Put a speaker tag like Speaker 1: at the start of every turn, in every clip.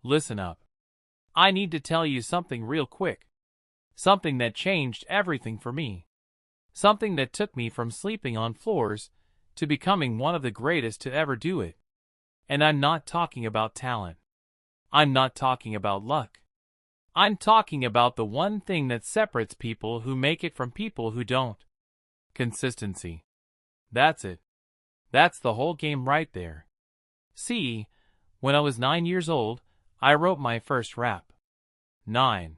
Speaker 1: Listen up. I need to tell you something real quick. Something that changed everything for me. Something that took me from sleeping on floors to becoming one of the greatest to ever do it. And I'm not talking about talent. I'm not talking about luck. I'm talking about the one thing that separates people who make it from people who don't. Consistency. That's it. That's the whole game right there. See, when I was 9 years old, I wrote my first rap. 9.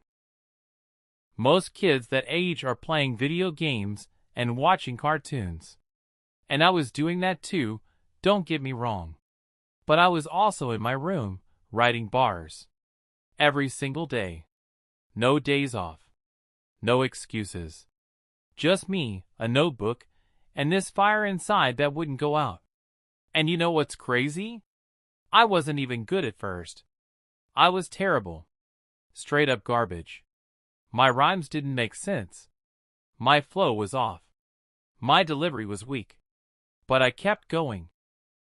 Speaker 1: Most kids that age are playing video games and watching cartoons. And I was doing that too, don't get me wrong. But I was also in my room, writing bars. Every single day. No days off. No excuses. Just me, a notebook, and this fire inside that wouldn't go out. And you know what's crazy? I wasn't even good at first. I was terrible. Straight up garbage. My rhymes didn't make sense. My flow was off. My delivery was weak. But I kept going.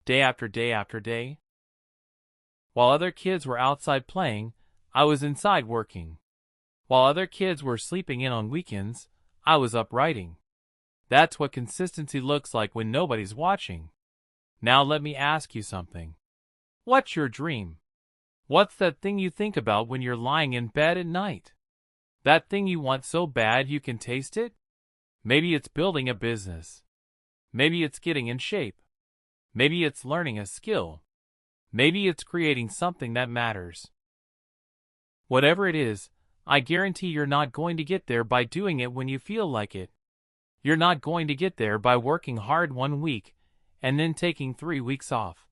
Speaker 1: Day after day after day. While other kids were outside playing, I was inside working. While other kids were sleeping in on weekends, I was up writing. That's what consistency looks like when nobody's watching. Now let me ask you something. What's your dream? What's that thing you think about when you're lying in bed at night? That thing you want so bad you can taste it? Maybe it's building a business. Maybe it's getting in shape. Maybe it's learning a skill. Maybe it's creating something that matters. Whatever it is, I guarantee you're not going to get there by doing it when you feel like it. You're not going to get there by working hard 1 week and then taking 3 weeks off.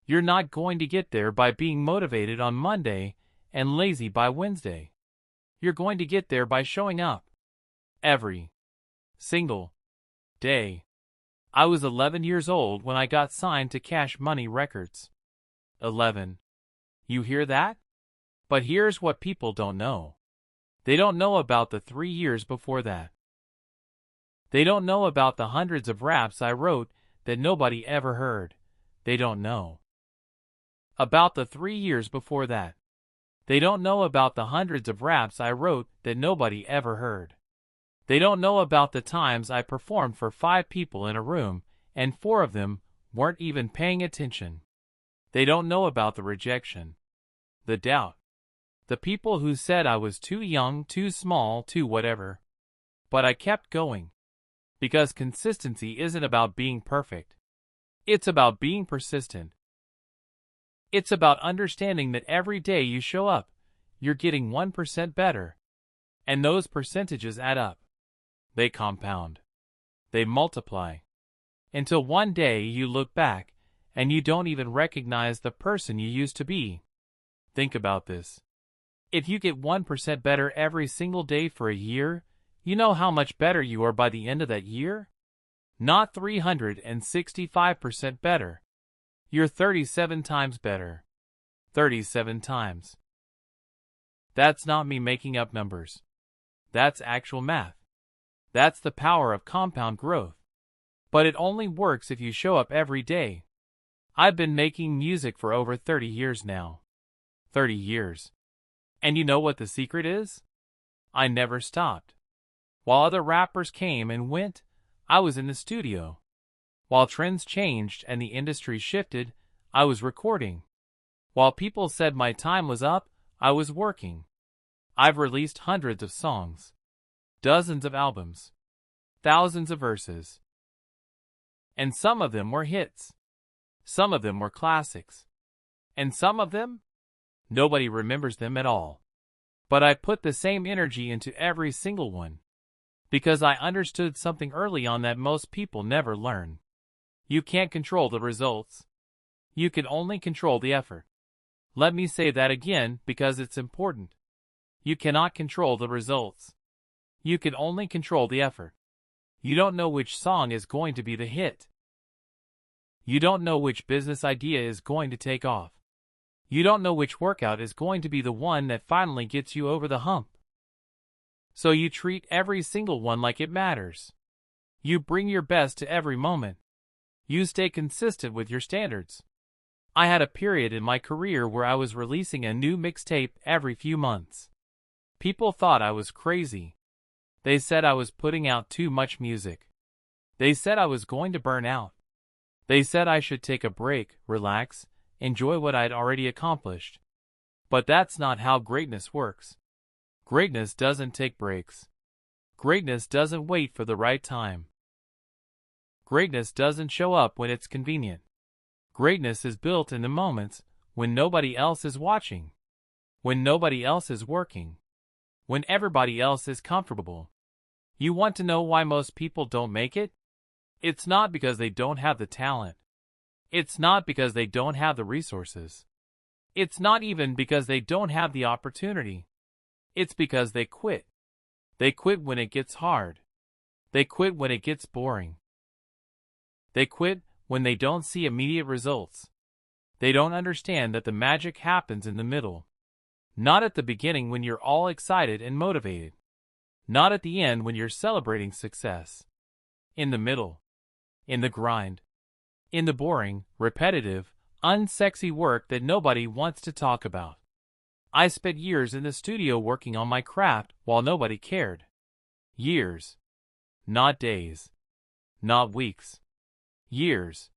Speaker 1: You're not going to get there by being motivated on Monday and lazy by Wednesday. You're going to get there by showing up. Every single day. I was 11 years old when I got signed to Cash Money Records. 11. You hear that? But here's what people don't know. They don't know about the 3 years before that. They don't know about the hundreds of raps I wrote that nobody ever heard. They don't know about the 3 years before that. They don't know about the hundreds of raps I wrote that nobody ever heard. They don't know about the times I performed for 5 people in a room and 4 of them weren't even paying attention. They don't know about the rejection, the doubt, the people who said I was too young, too small, too whatever. But I kept going. Because consistency isn't about being perfect. It's about being persistent. It's about understanding that every day you show up, you're getting 1% better. And those percentages add up. They compound. They multiply. Until one day you look back, and you don't even recognize the person you used to be. Think about this. If you get 1% better every single day for a year, you know how much better you are by the end of that year? Not 365% better. You're 37 times better. 37 times. That's not me making up numbers. That's actual math. That's the power of compound growth. But it only works if you show up every day. I've been making music for over 30 years now. 30 years. And you know what the secret is? I never stopped. While other rappers came and went, I was in the studio. While trends changed and the industry shifted, I was recording. While people said my time was up, I was working. I've released hundreds of songs, dozens of albums, thousands of verses. And some of them were hits. Some of them were classics. And some of them? Nobody remembers them at all. But I put the same energy into every single one. Because I understood something early on that most people never learn. You can't control the results. You can only control the effort. Let me say that again because it's important. You cannot control the results. You can only control the effort. You don't know which song is going to be the hit. You don't know which business idea is going to take off. You don't know which workout is going to be the one that finally gets you over the hump. So you treat every single one like it matters. You bring your best to every moment. You stay consistent with your standards. I had a period in my career where I was releasing a new mixtape every few months. People thought I was crazy. They said I was putting out too much music. They said I was going to burn out. They said I should take a break, relax, enjoy what I'd already accomplished. But that's not how greatness works. Greatness doesn't take breaks. Greatness doesn't wait for the right time. Greatness doesn't show up when it's convenient. Greatness is built in the moments when nobody else is watching, when nobody else is working, when everybody else is comfortable. You want to know why most people don't make it? It's not because they don't have the talent. It's not because they don't have the resources. It's not even because they don't have the opportunity. It's because they quit. They quit when it gets hard. They quit when it gets boring. They quit when they don't see immediate results. They don't understand that the magic happens in the middle. Not at the beginning when you're all excited and motivated. Not at the end when you're celebrating success. In the middle. In the grind. In the boring, repetitive, unsexy work that nobody wants to talk about. I spent years in the studio working on my craft while nobody cared. Years. Not days. Not weeks. Years.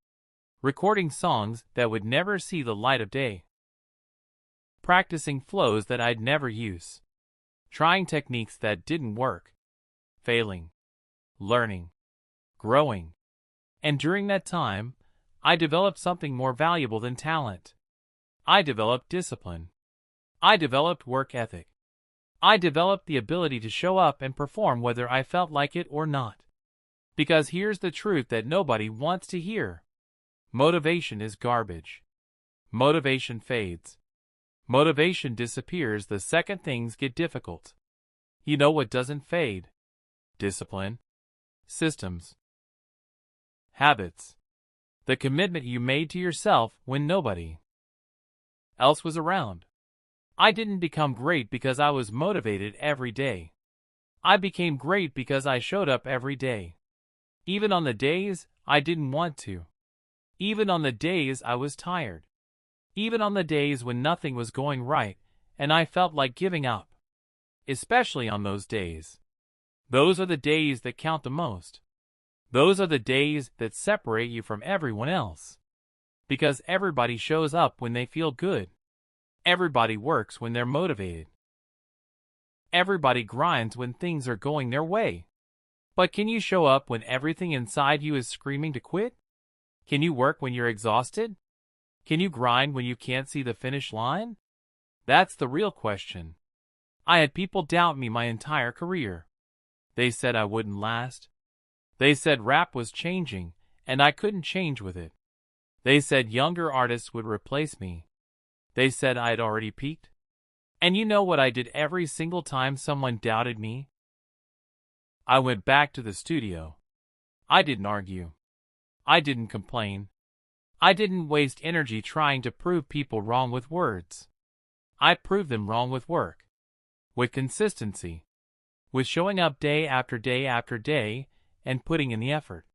Speaker 1: Recording songs that would never see the light of day. Practicing flows that I'd never use. Trying techniques that didn't work. Failing. Learning. Growing. And during that time, I developed something more valuable than talent. I developed discipline. I developed work ethic. I developed the ability to show up and perform whether I felt like it or not. Because here's the truth that nobody wants to hear. Motivation is garbage. Motivation fades. Motivation disappears the second things get difficult. You know what doesn't fade? Discipline. Systems. Habits. The commitment you made to yourself when nobody else was around. I didn't become great because I was motivated every day. I became great because I showed up every day. Even on the days I didn't want to. Even on the days I was tired. Even on the days when nothing was going right and I felt like giving up. Especially on those days. Those are the days that count the most. Those are the days that separate you from everyone else. Because everybody shows up when they feel good. Everybody works when they're motivated. Everybody grinds when things are going their way. But can you show up when everything inside you is screaming to quit? Can you work when you're exhausted? Can you grind when you can't see the finish line? That's the real question. I had people doubt me my entire career. They said I wouldn't last. They said rap was changing, and I couldn't change with it. They said younger artists would replace me. They said I had already peaked. And you know what I did every single time someone doubted me? I went back to the studio. I didn't argue. I didn't complain. I didn't waste energy trying to prove people wrong with words. I proved them wrong with work. With consistency. With showing up day after day after day and putting in the effort.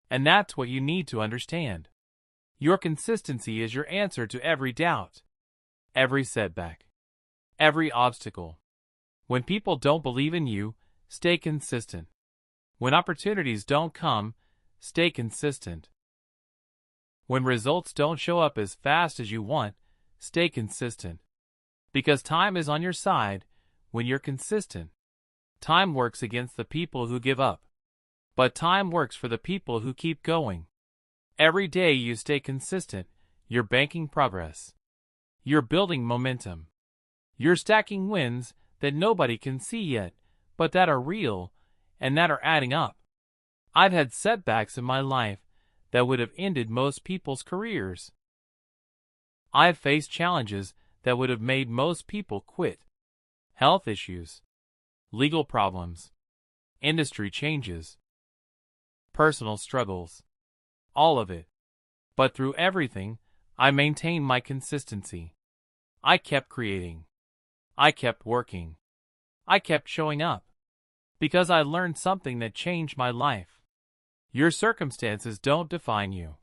Speaker 1: And that's what you need to understand. Your consistency is your answer to every doubt. Every setback. Every obstacle. When people don't believe in you, stay consistent. When opportunities don't come, stay consistent. When results don't show up as fast as you want, stay consistent. Because time is on your side when you're consistent. Time works against the people who give up. But time works for the people who keep going. Every day you stay consistent, you're banking progress. You're building momentum. You're stacking wins that nobody can see yet, but that are real and that are adding up. I've had setbacks in my life that would have ended most people's careers. I've faced challenges that would have made most people quit. Health issues, legal problems, industry changes, personal struggles, all of it. But through everything, I maintained my consistency. I kept creating. I kept working. I kept showing up. Because I learned something that changed my life. Your circumstances don't define you.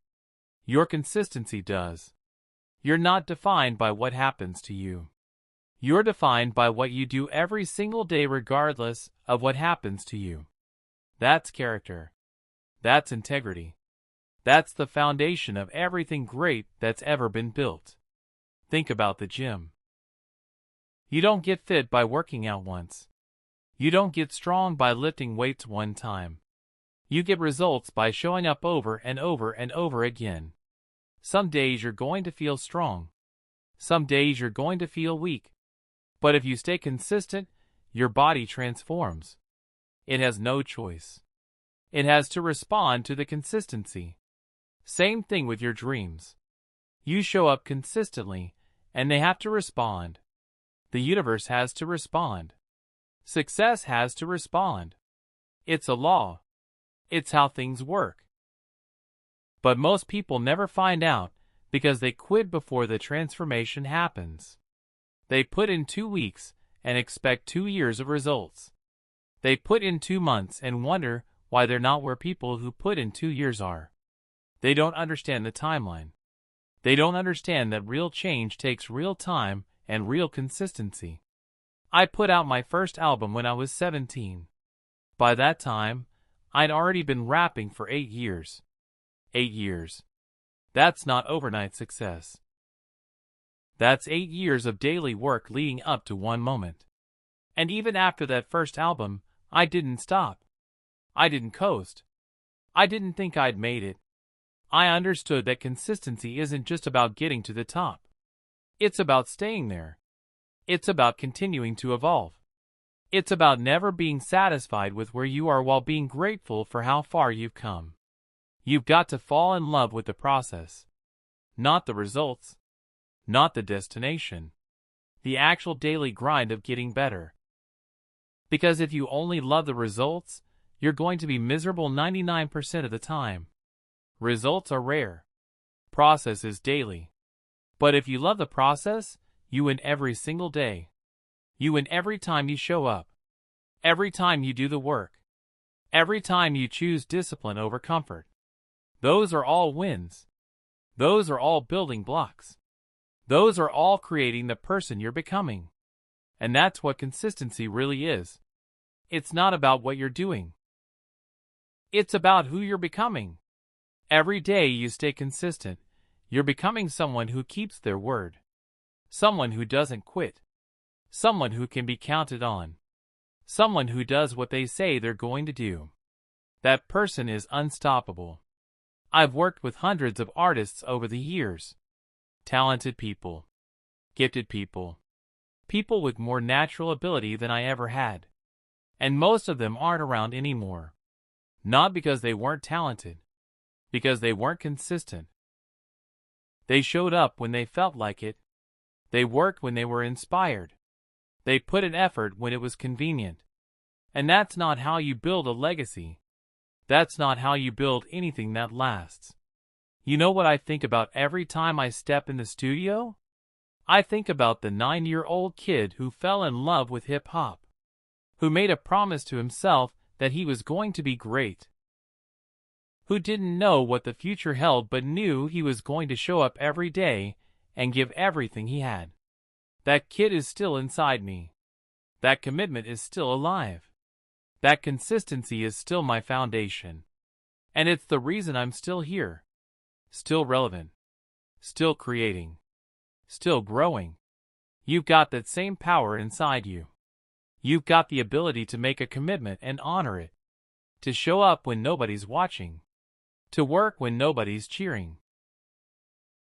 Speaker 1: Your consistency does. You're not defined by what happens to you. You're defined by what you do every single day regardless of what happens to you. That's character. That's integrity. That's the foundation of everything great that's ever been built. Think about the gym. You don't get fit by working out once. You don't get strong by lifting weights one time. You get results by showing up over and over and over again. Some days you're going to feel strong. Some days you're going to feel weak. But if you stay consistent, your body transforms. It has no choice. It has to respond to the consistency. Same thing with your dreams. You show up consistently, and they have to respond. The universe has to respond. Success has to respond. It's a law. It's how things work. But most people never find out because they quit before the transformation happens. They put in 2 weeks and expect 2 years of results. They put in 2 months and wonder why they're not where people who put in 2 years are. They don't understand the timeline. They don't understand that real change takes real time and real consistency. I put out my first album when I was 17. By that time, I'd already been rapping for 8 years. 8 years. That's not overnight success. That's 8 years of daily work leading up to one moment. And even after that first album, I didn't stop. I didn't coast. I didn't think I'd made it. I understood that consistency isn't just about getting to the top. It's about staying there. It's about continuing to evolve. It's about never being satisfied with where you are while being grateful for how far you've come. You've got to fall in love with the process. Not the results. Not the destination. The actual daily grind of getting better. Because if you only love the results, you're going to be miserable 99% of the time. Results are rare. Process is daily. But if you love the process, you win every single day. You win every time you show up. Every time you do the work. Every time you choose discipline over comfort. Those are all wins. Those are all building blocks. Those are all creating the person you're becoming. And that's what consistency really is. It's not about what you're doing. It's about who you're becoming. Every day you stay consistent, you're becoming someone who keeps their word. Someone who doesn't quit. Someone who can be counted on. Someone who does what they say they're going to do. That person is unstoppable. I've worked with hundreds of artists over the years. Talented people. Gifted people. People with more natural ability than I ever had. And most of them aren't around anymore. Not because they weren't talented. Because they weren't consistent. They showed up when they felt like it. They worked when they were inspired. They put in effort when it was convenient. And that's not how you build a legacy. That's not how you build anything that lasts. You know what I think about every time I step in the studio? I think about the 9-year-old kid who fell in love with hip-hop. Who made a promise to himself that he was going to be great. Who didn't know what the future held but knew he was going to show up every day and give everything he had. That kid is still inside me. That commitment is still alive. That consistency is still my foundation. And it's the reason I'm still here. Still relevant. Still creating. Still growing. You've got that same power inside you. You've got the ability to make a commitment and honor it. To show up when nobody's watching. To work when nobody's cheering.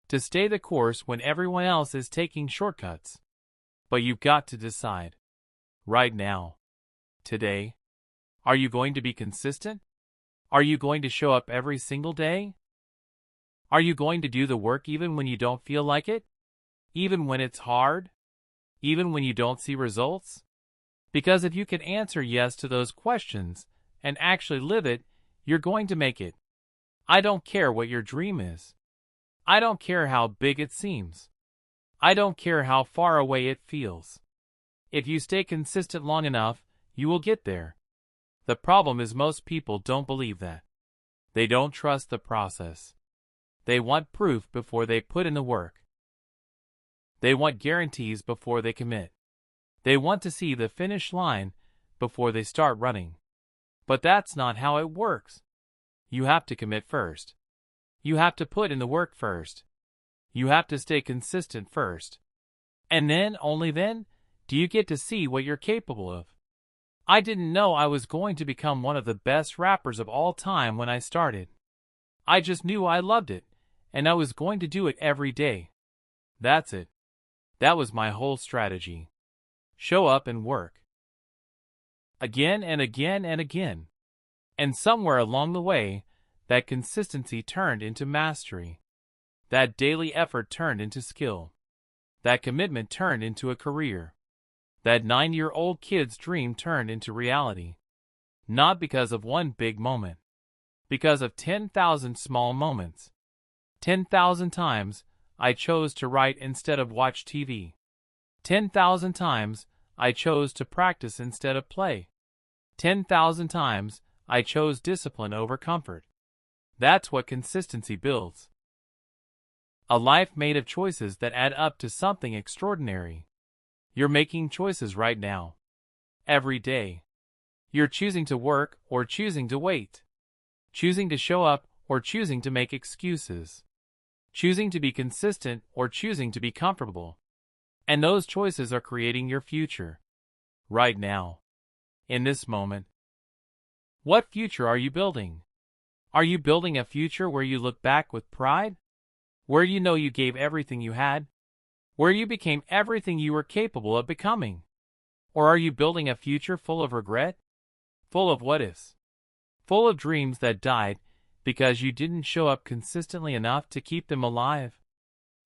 Speaker 1: To stay the course when everyone else is taking shortcuts. But you've got to decide. Right now. Today. Are you going to be consistent? Are you going to show up every single day? Are you going to do the work even when you don't feel like it? Even when it's hard? Even when you don't see results? Because if you can answer yes to those questions and actually live it, you're going to make it. I don't care what your dream is. I don't care how big it seems. I don't care how far away it feels. If you stay consistent long enough, you will get there. The problem is most people don't believe that. They don't trust the process. They want proof before they put in the work. They want guarantees before they commit. They want to see the finish line before they start running. But that's not how it works. You have to commit first. You have to put in the work first. You have to stay consistent first. And then, only then, do you get to see what you're capable of. I didn't know I was going to become one of the best rappers of all time when I started. I just knew I loved it, and I was going to do it every day. That's it. That was my whole strategy. Show up and work. Again and again and again. And somewhere along the way, that consistency turned into mastery. That daily effort turned into skill. That commitment turned into a career. That 9-year-old kid's dream turned into reality. Not because of one big moment. Because of 10,000 small moments. 10,000 times I chose to write instead of watch TV. 10,000 times I chose to practice instead of play. 10,000 times I chose discipline over comfort. That's what consistency builds. A life made of choices that add up to something extraordinary. You're making choices right now. Every day. You're choosing to work or choosing to wait. Choosing to show up or choosing to make excuses. Choosing to be consistent or choosing to be comfortable. And those choices are creating your future. Right now. In this moment. What future are you building? Are you building a future where you look back with pride? Where you know you gave everything you had? Where you became everything you were capable of becoming? Or are you building a future full of regret? Full of what-ifs? Full of dreams that died because you didn't show up consistently enough to keep them alive?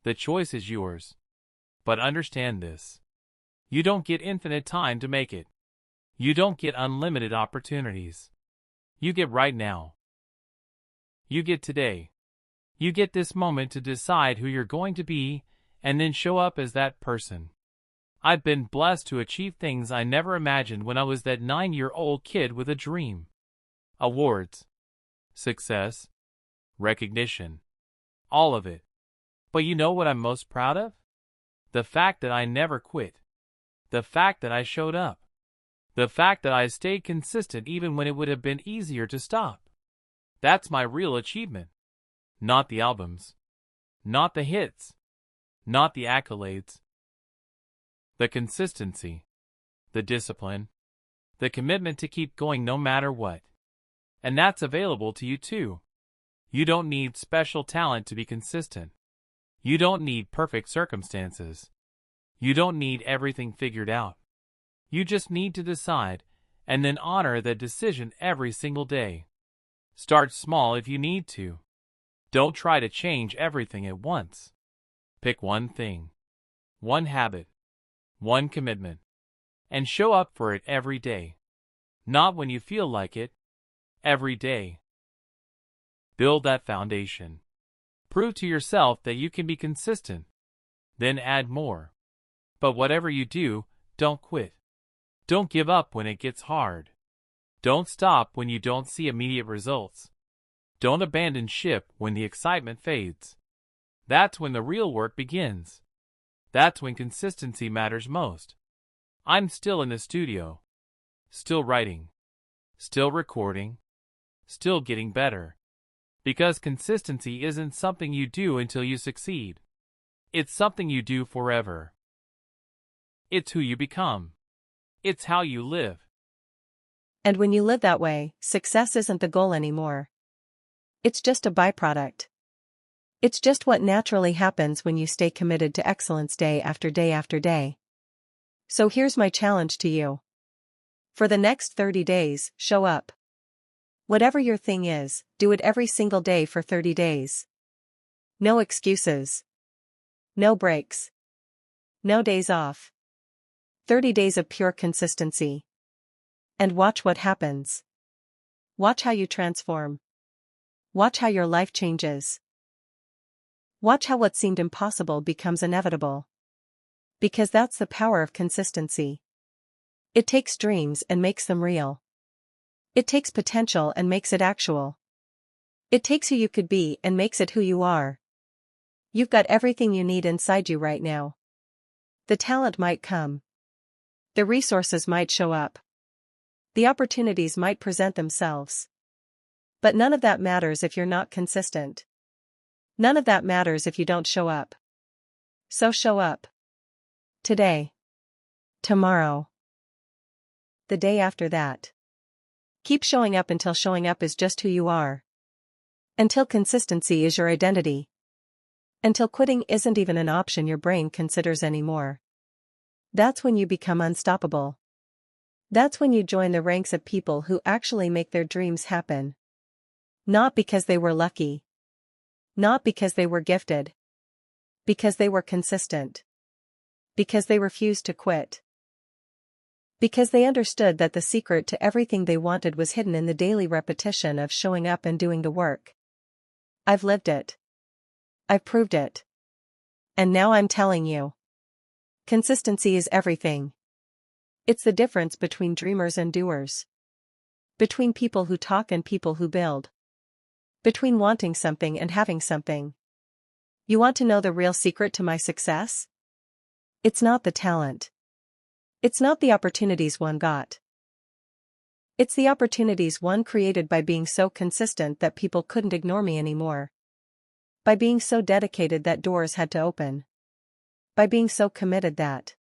Speaker 1: The choice is yours. But understand this. You don't get infinite time to make it. You don't get unlimited opportunities. You get right now. You get today. You get this moment to decide who you're going to be and then show up as that person. I've been blessed to achieve things I never imagined when I was that 9-year-old kid with a dream. Awards, success, recognition, all of it. But you know what I'm most proud of? The fact that I never quit. The fact that I showed up. The fact that I stayed consistent even when it would have been easier to stop. That's my real achievement. Not the albums. Not the hits. Not the accolades. The consistency. The discipline. The commitment to keep going no matter what. And that's available to you too. You don't need special talent to be consistent. You don't need perfect circumstances. You don't need everything figured out. You just need to decide, and then honor that decision every single day. Start small if you need to. Don't try to change everything at once. Pick one thing, one habit, one commitment, and show up for it every day. Not when you feel like it, every day. Build that foundation. Prove to yourself that you can be consistent. Then add more. But whatever you do, don't quit. Don't give up when it gets hard. Don't stop when you don't see immediate results. Don't abandon ship when the excitement fades. That's when the real work begins. That's when consistency matters most. I'm still in the studio. Still writing. Still recording. Still getting better. Because consistency isn't something you do until you succeed. It's something you do forever. It's who you become. It's how you live.
Speaker 2: And when you live that way, success isn't the goal anymore. It's just a byproduct. It's just what naturally happens when you stay committed to excellence day after day after day. So here's my challenge to you. For the next 30 days, show up. Whatever your thing is, do it every single day for 30 days. No excuses. No breaks. No days off. 30 days of pure consistency. And watch what happens. Watch how you transform. Watch how your life changes. Watch how what seemed impossible becomes inevitable. Because that's the power of consistency. It takes dreams and makes them real. It takes potential and makes it actual. It takes who you could be and makes it who you are. You've got everything you need inside you right now. The talent might come. The resources might show up. The opportunities might present themselves. But none of that matters if you're not consistent. None of that matters if you don't show up. So show up. Today. Tomorrow. The day after that. Keep showing up until showing up is just who you are. Until consistency is your identity. Until quitting isn't even an option your brain considers anymore. That's when you become unstoppable. That's when you join the ranks of people who actually make their dreams happen. Not because they were lucky. Not because they were gifted. Because they were consistent. Because they refused to quit. Because they understood that the secret to everything they wanted was hidden in the daily repetition of showing up and doing the work. I've lived it. I've proved it. And now I'm telling you. Consistency is everything. It's the difference between dreamers and doers. Between people who talk and people who build. Between wanting something and having something. You want to know the real secret to my success? It's not the talent. It's not the opportunities one got. It's the opportunities one created by being so consistent that people couldn't ignore me anymore. By being so dedicated that doors had to open. By being so committed that